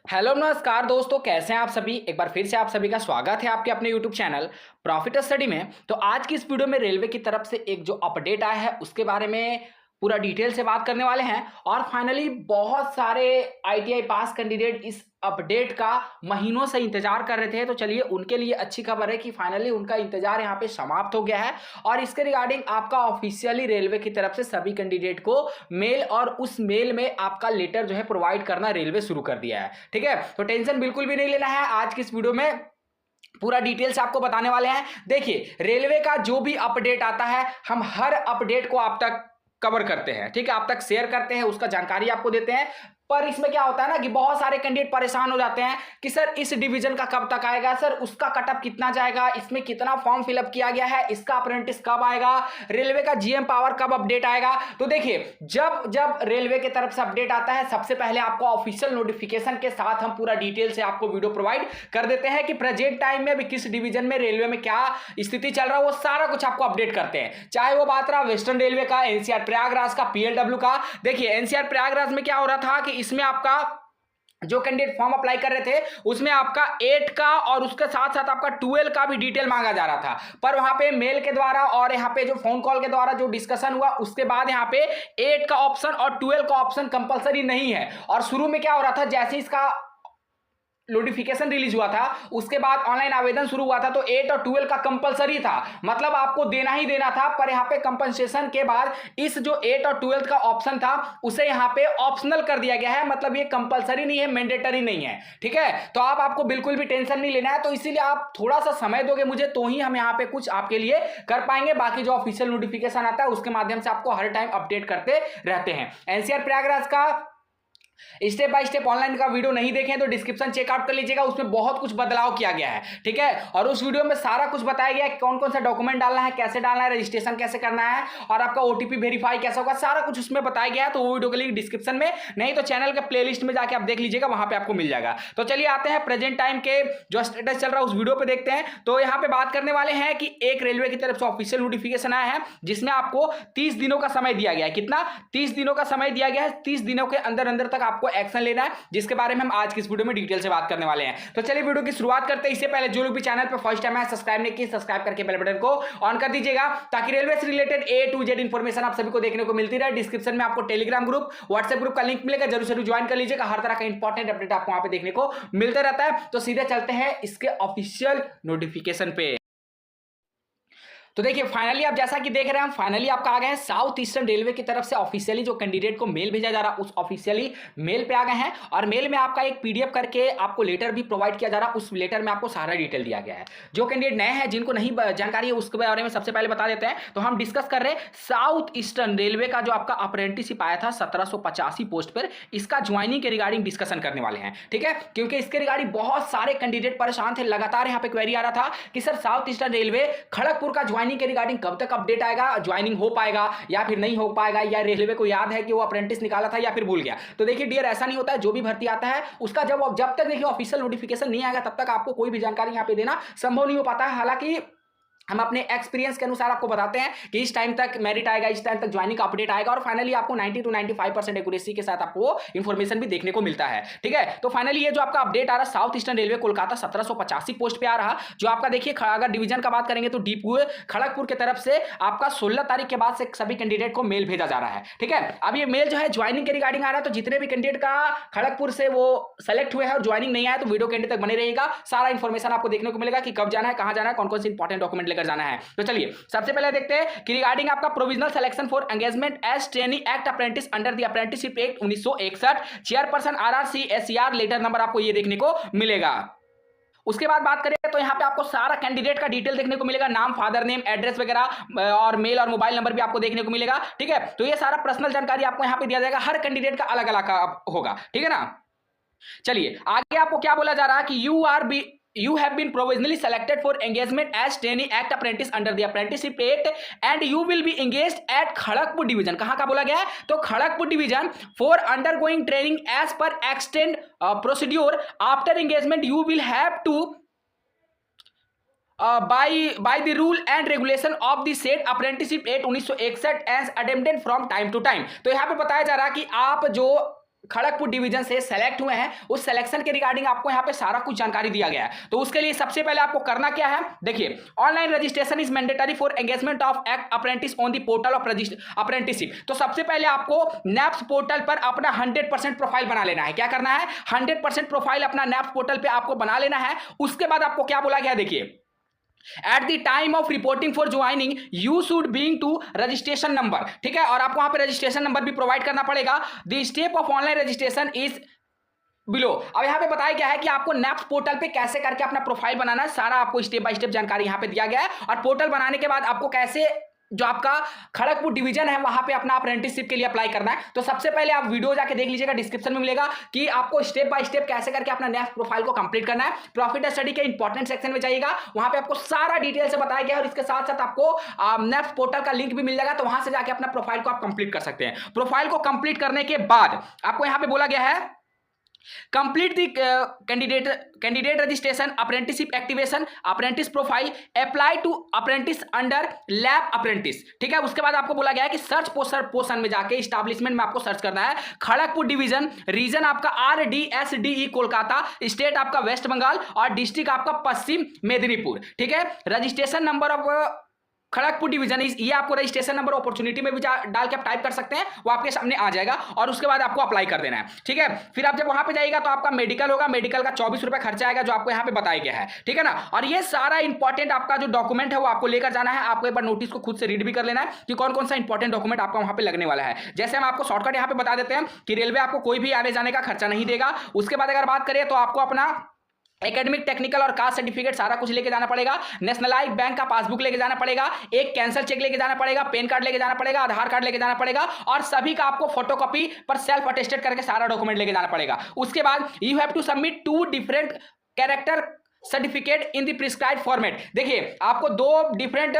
Hello नमस्कार दोस्तों, कैसे हैं आप सभी। एक बार फिर से आप सभी का स्वागत है आपके अपने यूट्यूब चैनल प्रॉफिट स्टडी में। तो आज की इस वीडियो में रेलवे की तरफ से एक जो अपडेट आया है उसके बारे में पूरा डिटेल से बात करने वाले हैं। और फाइनली बहुत सारे आईटीआई पास कैंडिडेट इस अपडेट का महीनों से इंतजार कर रहे थे। तो चलिए, उनके लिए अच्छी खबर है कि फाइनली उनका इंतजार यहाँ पे समाप्त हो गया है। और इसके रिगार्डिंग आपका ऑफिशियली रेलवे की तरफ से सभी कैंडिडेट को मेल और उस मेल में आपका लेटर जो है प्रोवाइड करना रेलवे शुरू कर दिया है। ठीक है, तो टेंशन बिल्कुल भी नहीं लेना है। आज की इस वीडियो में पूरा डिटेल से आपको बताने वाले हैं। देखिए, रेलवे का जो भी अपडेट आता है हम हर अपडेट को आप तक कवर करते हैं। ठीक है, आप तक शेयर करते हैं, उसका जानकारी आपको देते हैं। पर इसमें क्या होता है ना कि बहुत सारे कैंडिडेट परेशान हो जाते हैं कि सर इस डिवीजन का कब तक आएगा, सर उसका कटअप कितना जाएगा, इसमें कितना फॉर्म फिलअप किया गया है, इसका अप्रेंटिस कब आएगा, रेलवे का जीएम पावर कब अपडेट आएगा। तो देखिए, जब जब रेलवे की तरफ से अपडेट आता है सबसे पहले आपको ऑफिशियल नोटिफिकेशन के साथ हम पूरा डिटेल से आपको वीडियो प्रोवाइड कर देते हैं कि प्रेजेंट टाइम में अभी किस डिवीजन में रेलवे में क्या स्थिति चल रहा है, वो सारा कुछ आपको अपडेट करते हैं। चाहे वो बात रहा वेस्टर्न रेलवे का, एनसीआर प्रयागराज का, पीएलडब्ल्यू का। देखिए, एनसीआर प्रयागराज में क्या हो रहा था कि इसमें आपका जो कैंडिडेट फॉर्म अप्लाई कर रहे थे उसमें आपका 8 का और उसके साथ साथ आपका 12 का भी डिटेल मांगा जा रहा था। पर वहां पे मेल के द्वारा और यहां पे जो फोन कॉल के द्वारा जो डिस्कशन हुआ उसके बाद यहां पे 8 का ऑप्शन और 12 का ऑप्शन कंपलसरी नहीं है। और शुरू में क्या हो रहा था, जैसे इसका नोटिफिकेशन रिलीज हुआ था उसके बाद ऑनलाइन आवेदन शुरू हुआ था तो 8 और 12 का कंपलसरी था, मतलब आपको देना ही देना था। पर यहां पे कंपनसेशन के बाद इस जो 8 और 12 का ऑप्शन था उसे यहां पे ऑप्शनल कर दिया गया है, मतलब ये कंपलसरी नहीं है, मैंडेटरी नहीं है। ठीक है, तो आपको बिल्कुल भी टेंशन नहीं लेना है। तो इसीलिए आप थोड़ा सा समय दोगे मुझे तो ही हम यहां पे कुछ आपके लिए कर पाएंगे। बाकी जो ऑफिशियल नोटिफिकेशन आता है उसके माध्यम से आपको हर टाइम अपडेट करते रहते हैं। एनसीआर प्रयागराज का स्टेप बाय स्टेप ऑनलाइन का वीडियो नहीं देखें तो डिस्क्रिप्शन चेकआउट कर लीजिएगा, उसमें बहुत कुछ बदलाव किया गया है। ठीक है, और उस वीडियो में सारा कुछ बताया गया है, कौन कौन सा डॉक्यूमेंट डालना है, कैसे डालना है, रजिस्ट्रेशन कैसे करना है और आपका ओटीपी वेरीफाई कैसे होगा, सारा कुछ उसमें बताया गया है। तो वो वीडियो के लिंक डिस्क्रिप्शन में, नहीं तो चैनल के प्लेलिस्ट में जाके आप देख लीजिएगा, वहां पे आपको मिल जाएगा। तो चलिए आते हैं प्रेजेंट टाइम के जो स्टेटस चल रहा है उस वीडियो पे देखते हैं। तो यहाँ पे बात करने वाले हैं कि एक रेलवे की तरफ से ऑफिशियल नोटिफिकेशन आया है जिसमें आपको 30 दिनों का समय दिया गया है। कितना? 30 दिनों का समय दिया गया है। 30 दिनों के अंदर अंदर तक आपको एक्शन लेना है, जिसके बारे में हम आज की इस वीडियो में डिटेल से बात करने वाले हैं। तो चलिए वीडियो की शुरुआत करते हैं। इससे पहले जो लोग भी चैनल पर फर्स्ट टाइम है सब्सक्राइब नहीं किए, सब्सक्राइब करके बेल बटन को ऑन कर दीजिएगा ताकि रेलवे से related A to Z information आप सभी को देखने को मिलती रहे। डिस्क्रिप्शन में आपको टेलीग्राम ग्रुप, व्हाट्सएप ग्रुप का लिंक मिलेगा, जरूर जरूर ज्वाइन कर लीजिएगा। हर तरह का इंपॉर्टेंट अपडेट आपको वहां पे देखने को मिलता रहता है। तो सीधे चलते हैं इसके ऑफिशियल नोटिफिकेशन पे। तो देखिए, फाइनली आप जैसा कि देख रहे हैं, फाइनली आपका आ गया है साउथ ईस्टर्न रेलवे की तरफ से ऑफिशियली जो कैंडिडेट को मेल भेजा जा रहा है उस ऑफिशियली मेल पे आ गए हैं। और मेल में आपका एक पीडीएफ करके आपको लेटर भी प्रोवाइड किया जा रहा है, उस लेटर में आपको सारा डिटेल दिया गया है। जो कैंडिडेट नए हैं, जिनको नहीं जानकारी है, उसके बारे में सबसे पहले बता देते हैं। तो हम डिस्कस कर रहे हैं साउथ ईस्टर्न रेलवे का जो आपका अप्रेंटिसशिप आया था 1785 पोस्ट पर, इसका ज्वाइनिंग के रिगार्डिंग डिस्कशन करने वाले हैं। ठीक है, क्योंकि इसके रिगार्डिंग बहुत सारे कैंडिडेट परेशान थे। लगातार यहाँ पे क्वेरी आ रहा था कि sir south eastern railway Kharagpur का ज्वाइनिंग के रिगार्डिंग कब तक अपडेट आएगा, ज्वाइनिंग हो पाएगा या फिर नहीं हो पाएगा, या रेलवे को याद है कि वो अप्रेंटिस निकाला था या फिर भूल गया। तो देखिए डियर, ऐसा नहीं होता है। जो भी भर्ती आता है उसका जब तक देखिए ऑफिशियल नोटिफिकेशन नहीं आएगा तब तक आपको कोई भी जानकारी यहाँ पे देना संभव नहीं हो पाता है। हालांकि हम अपने एक्सपीरियंस के अनुसार आपको बताते हैं कि इस टाइम तक मेरिट आएगा, इस टाइम तक ज्वाइनिंग का अपडेट आएगा और फाइनली आपको 90 to 95% एक्यूरेसी के साथ आपको इंफॉर्मेशन भी देखने को मिलता है। ठीक है, तो फाइनली ये जो आपका अपडेट आ रहा है south eastern railway Kolkata 1785 post पे आ रहा, जो आपका देखिए अगर डिवीजन का बात करेंगे तो डिपू खड़गपुर की तरफ से आपका 16 तारीख के बाद से सभी कैंडिडेट को मेल भेजा जा रहा है। ठीक है, अब ये मेल जो है ज्वाइनिंग के रिगार्डिंग आ रहा है। तो जितने भी कैंडिडेट का खड़गपुर से वो सेलेक्ट हुए हैं और ज्वाइनिंग नहीं आया तो वीडियो के एंड तक बने रहेगा, सारा इंफॉर्मेशन आपको देखने को मिलेगा कि कब जाना है, कहां जाना है, कौन कौन से इंपॉर्टेंट डॉक्यूमेंट लेकर जाना है। तो चलिए सबसे पहले देखते हैं कि रिगार्डिंग आपका provisional selection for engagement as trainee act apprentice under the apprenticeship act 1961 chairperson RRC SCR letter number आपको ये देखने को मिलेगा। उसके बाद बात करें तो यहाँ पे आपको सारा कैंडिडेट का डिटेल देखने को मिलेगा, नाम, फादर नेम, एड्रेस वगैरह और मेल और मोबाइल नंबर भी आपको देखने को मिलेगा। ठीक है, तो ये सारा पर्सनल जानकारी आपको यहाँ पे दिया जाएगा, हर कैंडिडेट का अलग अलग होगा। ठीक है ना। चलिए आगे आपको क्या बोला जा रहा है कि you have been provisionally selected for engagement as trainee act apprentice under the apprenticeship act and you will be engaged at Kharagpur division। कहां का बोला गया है? तो Kharagpur division for undergoing training as per extend procedure after engagement you will have to by the rule and regulation of the said apprenticeship act 1961 as amended from time to time। तो यहां पे बताया जा रहा है कि आप जो खड़गपुर डिवीजन से सेलेक्ट हुए हैं उस सिलेक्शन के रिगार्डिंग आपको यहाँ पे सारा कुछ जानकारी दिया गया है। तो उसके लिए सबसे पहले आपको करना क्या है, देखिए online registration is mandatory for engagement of act apprentice on the portal of apprenticeship. तो सबसे पहले आपको नैप्स पोर्टल पर अपना 100% प्रोफाइल बना लेना है। क्या करना है, 100% प्रोफाइल अपना नैप्स पोर्टल पे आपको बना लेना है। उसके बाद आपको क्या बोला गया, देखिए at the time of reporting for joining you should being to registration number, ठीक है, और आपको वहां पे रजिस्ट्रेशन नंबर भी प्रोवाइड करना पड़ेगा। The step of online registration is below. अब यहां पे बताया गया है कि आपको नैप्स पोर्टल पे कैसे करके अपना प्रोफाइल बनाना है, सारा आपको स्टेप बाय स्टेप जानकारी यहां पे दिया गया है। और पोर्टल बनाने के बाद आपको कैसे जो आपका खड़गपुर डिवीजन है वहां पे अपना अप्रेंटिसशिप के लिए अप्लाई करना है। तो सबसे पहले आप वीडियो जाके देख लीजिएगा, डिस्क्रिप्शन में मिलेगा कि आपको स्टेप बाय स्टेप कैसे करके अपना नैप्स प्रोफाइल को कंप्लीट करना है। प्रॉफिट स्टडी के इंपॉर्टेंट सेक्शन में जाइएगा, वहां पे आपको सारा डिटेल से बताया गया है और इसके साथ साथ आपको नैप्स पोर्टल का लिंक भी मिल जाएगा, तो वहां से जाके अपना प्रोफाइल को आप कंप्लीट कर सकते हैं। प्रोफाइल को कंप्लीट करने के बाद आपको यहां पे बोला गया है complete the candidate registration, apprenticeship activation, apprentice profile, apply to apprentice under lab apprentice, ठीक है। उसके बाद आपको बोला गया है कि सर्च पोर्शन में जाके एस्टैब्लिशमेंट में आपको सर्च करना है खड़गपुर डिवीजन, रीजन आपका RDSDE कोलकाता, स्टेट आपका वेस्ट बंगाल और डिस्ट्रिक्ट आपका पश्चिम मेदिनीपुर, ठीक है। Registration number of Kharagpur division ये आपको रजिस्ट्रेशन नंबर अपॉर्चुनिटी में भी डाल के आप टाइप कर सकते हैं, वो आपके सामने आ जाएगा और उसके बाद आपको अप्लाई कर देना है, ठीक है। फिर आप जब वहां पे जाइएगा तो आपका मेडिकल होगा, मेडिकल का 24 रुपए खर्चा आएगा जो आपको यहाँ पे बताया गया है, ठीक है ना। और ये सारा इंपॉर्टेंट आपका जो डॉक्यूमेंट है वो आपको लेकर जाना है। आपको एक बार नोटिस को खुद से रीड भी कर लेना है कि कौन कौन सा इंपॉर्टेंट डॉक्यूमेंट आपका वहां पे लगने वाला है। जैसे हम आपको शॉर्टकट यहाँ पे बता देते हैं कि रेलवे आपको कोई भी आने जाने का खर्चा नहीं देगा। उसके बाद अगर बात करें तो आपको अपना एकेडमिक, टेक्निकल और कास्ट सर्टिफिकेट सारा कुछ लेके जाना पड़ेगा, नेशनलाइज बैंक का पासबुक लेके जाना पड़ेगा, एक कैंसर चेक लेके जाना पड़ेगा, पैन कार्ड लेके जाना पड़ेगा, आधार कार्ड लेके जाना पड़ेगा और सभी का आपको फोटोकॉपी पर सेल्फ अटेस्टेड करके सारा डॉक्यूमेंट लेके जाना पड़ेगा। उसके बाद you have to submit 2 different character certificate in the prescribed format. देखिए आपको 2 डिफरेंट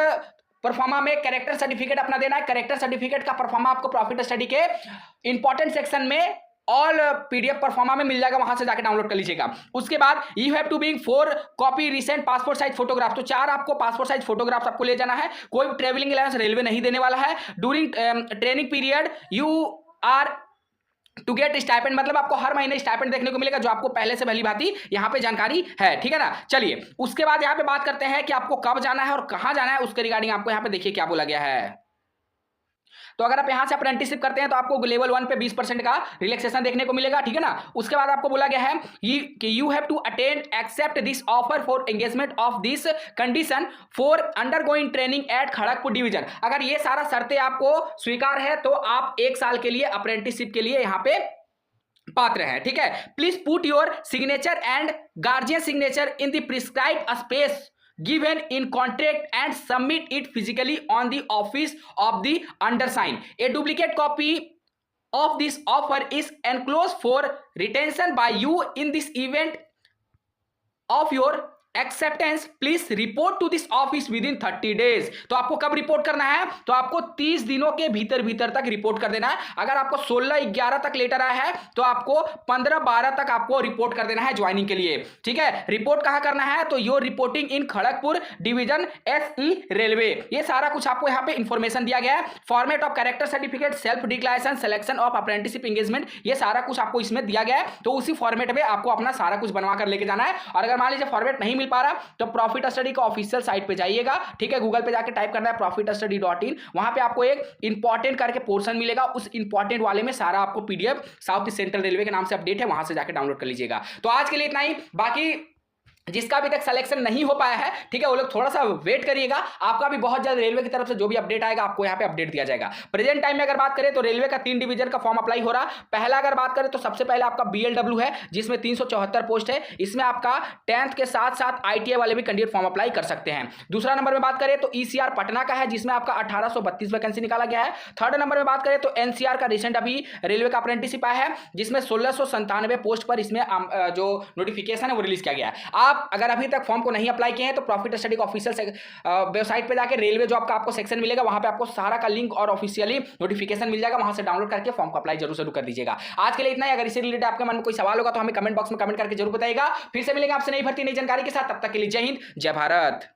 परफॉर्मा में कैरेक्टर सर्टिफिकेट अपना देना है। कैरेक्टर सर्टिफिकेट का परफॉर्मा आपको प्रॉफिट स्टडी के इंपॉर्टेंट सेक्शन में ऑल PDF परफॉर्मा में मिल जाएगा, वहां से जाकर डाउनलोड कर लीजिएगा। उसके बाद you have to being 4 copy recent passport size photograph, तो 4 आपको पासपोर्ट साइज फोटोग्राफ्स आपको ले जाना है। कोई ट्रेवलिंग अलाउंस रेलवे नहीं देने वाला है। During training period you are to get stipend, मतलब आपको हर महीने स्टाइपेंड देखने को मिलेगा जो आपको पहले से भली भांति यहाँ पे जानकारी है, ठीक है ना। चलिए उसके बाद यहाँ पे बात करते हैं कि आपको कब जाना है और कहाँ जाना है। उसके रिगार्डिंग आपको यहाँ पे देखिए क्या बोला गया है। तो अगर आप यहां से अप्रेंटिसशिप करते हैं तो आपको लेवल 1 पे 20% का रिलैक्सेशन देखने को मिलेगा, ठीक है ना। उसके बाद आपको बोला गया है कि you have to attend accept this offer for engagement of this condition for undergoing training at Kharagpur division. अगर ये सारा शर्तें आपको स्वीकार है तो आप 1 साल के लिए अप्रेंटिसशिप के लिए यहां पे पात्र है, ठीक है। Please put your signature and guardian signature in the prescribed space given in contract and submit it physically on the office of the undersigned. A duplicate copy of this offer is enclosed for retention by you in this event of your acceptance. Please report to this office within 30 days. तो आपको कब report करना है, तो आपको 30 दिनों के भीतर तक रिपोर्ट कर देना है। अगर आपको 16/11 तक लेटर आया है तो आपको 15/12 तक आपको रिपोर्ट कर देना है ज्वाइनिंग के लिए, ठीक है। रिपोर्ट कहां करना है, तो your reporting in Kharagpur division SE railway. ये सारा कुछ आपको यहाँ पे इंफॉर्मेशन दिया गया है। Format of character certificate, self declaration, selection of apprenticeship engagement, ये सारा कुछ आपको इसमें दिया गया है। तो उसी फॉर्मेट में आपको अपना सारा कुछ बनवा कर लेके जाना है। और अगर मान लीजिए फॉर्मेट नहीं पा रहा तो प्रॉफिट स्टडी का ऑफिशियल साइट पे जाइएगा, ठीक है। गूगल पे जाके टाइप करना है profitstudy.in, वहां पे आपको एक इंपॉर्टेंट करके पोर्शन मिलेगा। उस इंपॉर्टेंट वाले में सारा आपको PDF साउथ सेंट्रल रेलवे के नाम से अपडेट है, वहां से जाके डाउनलोड कर लीजिएगा। तो आज के लिए इतना ही। बाकी जिसका अभी तक सिलेक्शन नहीं हो पाया है, ठीक है, वो लोग थोड़ा सा वेट करिएगा। आपका भी बहुत जल्द रेलवे की तरफ से जो भी अपडेट आएगा आपको यहाँ पे अपडेट दिया जाएगा। प्रेजेंट टाइम में अगर बात करें तो रेलवे का 3 डिवीजन का फॉर्म अप्लाई हो रहा। पहला अगर बात करें तो सबसे पहले आपका BLW है जिसमें 374 पोस्ट है। इसमें आपका 10th के साथ साथ ITI वाले भी कैंडिडेट फॉर्म अप्लाई कर सकते हैं। दूसरा नंबर में बात करें तो ECR पटना का है जिसमें आपका 1832 वैकेंसी निकाला गया है। थर्ड नंबर में बात करें तो NCR का रिसेंट अभी रेलवे का अप्रेंटिसशिप आया है जिसमें 1697 पोस्ट पर इसमें जो नोटिफिकेशन है वो रिलीज किया गया है। आप अगर अभी तक फॉर्म को नहीं अप्लाई किए हैं तो प्रॉफिट स्टडी का ऑफिशियल वेबसाइट पे जाके रेलवे जॉब का आपको सेक्शन मिलेगा, वहां पे आपको सारा का लिंक और ऑफिशियली नोटिफिकेशन मिल जाएगा, वहां से डाउनलोड करके फॉर्म को अप्लाई जरूर कर दीजिएगा। आज के लिए इतना ही। अगर इससे रिलेटेड आपके मन में कोई सवाल होगा तो हमें कमेंट बॉक्स में कमेंट करके जरूर बताइएगा। फिर से मिलेंगे आपसे नई भर्ती नई जानकारी के साथ, तब तक के लिए जय हिंद जय भारत।